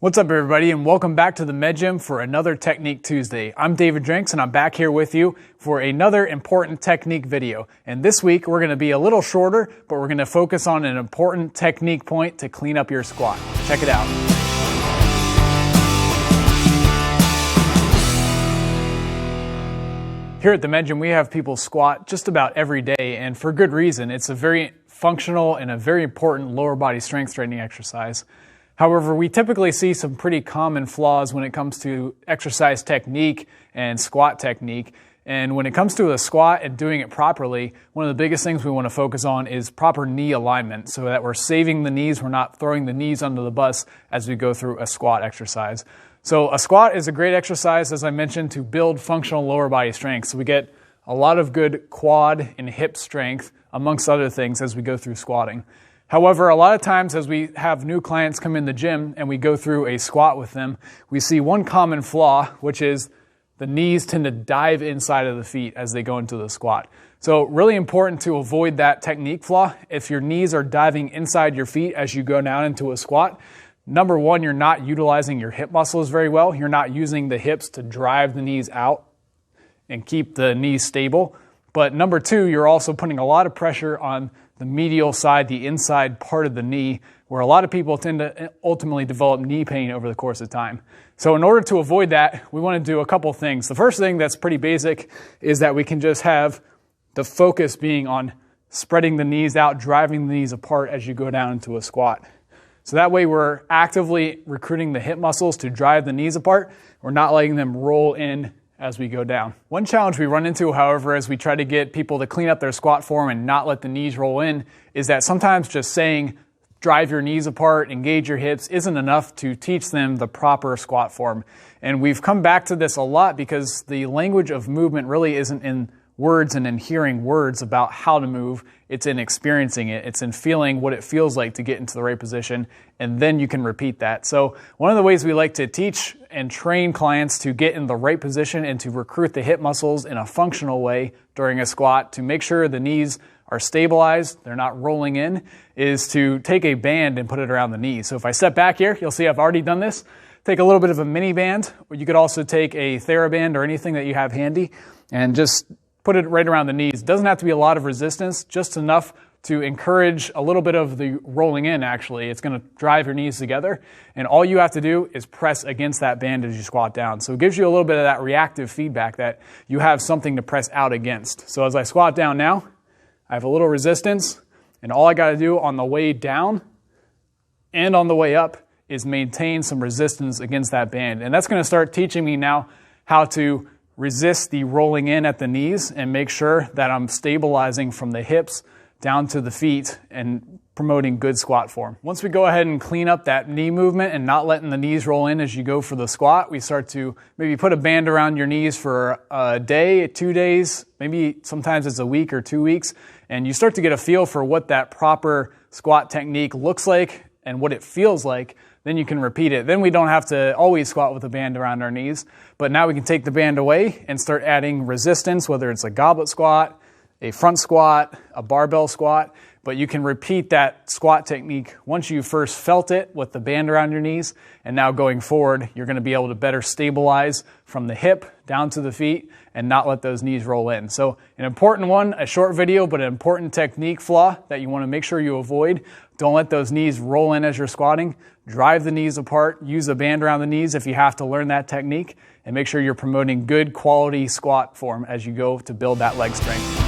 What's up everybody, and welcome back to the Med Gym for another Technique Tuesday. I'm David Drinks and I'm back here with you for another important technique video. And this week we're going to be a little shorter, but we're going to focus on an important technique point to clean up your squat. Check it out. Here at the Med Gym we have people squat just about every day, and for good reason. It's a very functional and a very important lower body strength training exercise. However, we typically see some pretty common flaws when it comes to exercise technique and squat technique. And when it comes to a squat and doing it properly, one of the biggest things we want to focus on is proper knee alignment so that we're saving the knees, we're not throwing the knees under the bus as we go through a squat exercise. So a squat is a great exercise, as I mentioned, to build functional lower body strength. So we get a lot of good quad and hip strength, amongst other things, as we go through squatting. However, a lot of times as we have new clients come in the gym and we go through a squat with them, we see one common flaw, which is the knees tend to dive inside of the feet as they go into the squat. So really important to avoid that technique flaw. If your knees are diving inside your feet as you go down into a squat, number one, you're not utilizing your hip muscles very well. You're not using the hips to drive the knees out and keep the knees stable. But number two, you're also putting a lot of pressure on the medial side, the inside part of the knee, where a lot of people tend to ultimately develop knee pain over the course of time. So in order to avoid that, we want to do a couple things. The first thing that's pretty basic is that we can just have the focus being on spreading the knees out, driving the knees apart as you go down into a squat. So that way we're actively recruiting the hip muscles to drive the knees apart. We're not letting them roll in as we go down. One challenge we run into, however, as we try to get people to clean up their squat form and not let the knees roll in, is that sometimes just saying drive your knees apart, engage your hips, isn't enough to teach them the proper squat form. And we've come back to this a lot because the language of movement really isn't in words and in hearing words about how to move. It's in experiencing it. It's in feeling what it feels like to get into the right position, and then you can repeat that. So one of the ways we like to teach and train clients to get in the right position and to recruit the hip muscles in a functional way during a squat to make sure the knees are stabilized, they're not rolling in, is to take a band and put it around the knees. So if I step back here, you'll see I've already done this. Take a little bit of a mini band, or you could also take a TheraBand or anything that you have handy and just put it right around the knees. It doesn't have to be a lot of resistance, just enough to encourage a little bit of the rolling in, actually. It's going to drive your knees together, and all you have to do is press against that band as you squat down. So it gives you a little bit of that reactive feedback that you have something to press out against. So as I squat down now, I have a little resistance, and all I got to do on the way down and on the way up is maintain some resistance against that band. And that's going to start teaching me now how to resist the rolling in at the knees and make sure that I'm stabilizing from the hips down to the feet and promoting good squat form. Once we go ahead and clean up that knee movement and not letting the knees roll in as you go for the squat, we start to maybe put a band around your knees for a day, 2 days, maybe sometimes it's a week or 2 weeks, and you start to get a feel for what that proper squat technique looks like and what it feels like. Then you can repeat it. Then we don't have to always squat with a band around our knees, but now we can take the band away and start adding resistance, whether it's a goblet squat, a front squat, a barbell squat, but you can repeat that squat technique once you first felt it with the band around your knees, and now going forward, you're going to be able to better stabilize from the hip down to the feet and not let those knees roll in. So an important one, a short video, but an important technique flaw that you want to make sure you avoid. Don't let those knees roll in as you're squatting. Drive the knees apart. Use a band around the knees if you have to learn that technique, and make sure you're promoting good quality squat form as you go to build that leg strength.